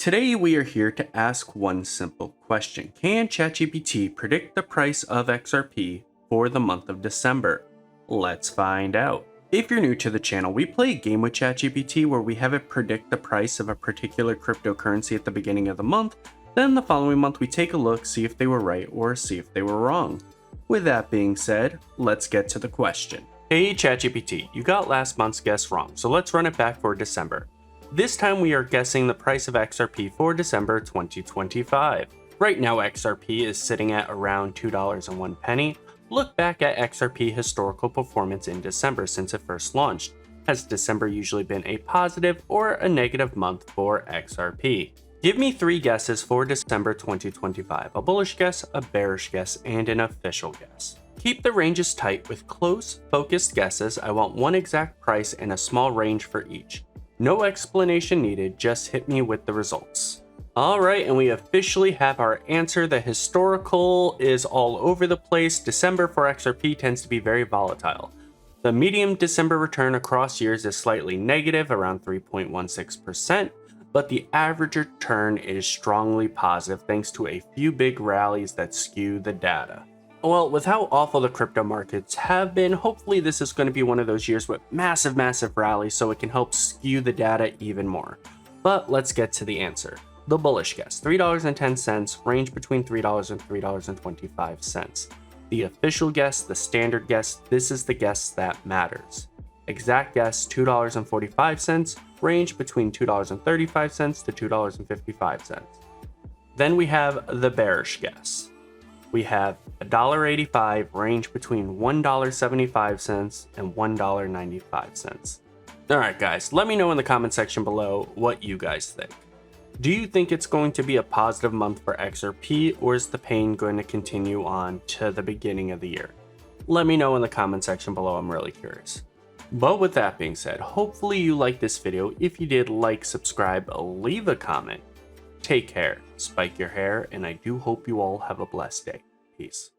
Today we are here to ask one simple question. Can ChatGPT predict the price of XRP for the month of December? Let's find out. If you're new to the channel, we play a game with ChatGPT where we have it predict the price of a particular cryptocurrency at the beginning of the month. Then the following month we take a look, see if they were right or see if they were wrong. With that being said, let's get to the question. Hey ChatGPT, you got last month's guess wrong, so let's run it back for December. This time we are guessing the price of XRP for December 2025. Right now XRP is sitting at around $2.01. Look back at XRP historical performance in December since it first launched. Has December usually been a positive or a negative month for XRP? Give me 3 guesses for December 2025, a bullish guess, a bearish guess, and an official guess. Keep the ranges tight with close, focused guesses. I want one exact price and a small range for each. No explanation needed, just hit me with the results. Alright, and we officially have our answer. The historical is all over the place. December for XRP tends to be very volatile. The median December return across years is slightly negative, around 3.16%, but the average return is strongly positive thanks to a few big rallies that skew the data. Well, with how awful the crypto markets have been, hopefully this is going to be one of those years with massive rallies so it can help skew the data even more. But let's get to the answer. The bullish guess, $3.10, range between $3 and $3.25. The official guess, the standard guess, this is the guess that matters. Exact guess, $2.45, range between $2.35 to $2.55. Then we have the bearish guess. We have $1.85, range between $1.75 and $1.95. Alright guys, let me know in the comment section below what you guys think. Do you think it's going to be a positive month for XRP, or is the pain going to continue on to the beginning of the year? Let me know in the comment section below, I'm really curious. But with that being said, hopefully you liked this video. If you did, like, subscribe, leave a comment. Take care, spike your hair, and I do hope you all have a blessed day. Peace.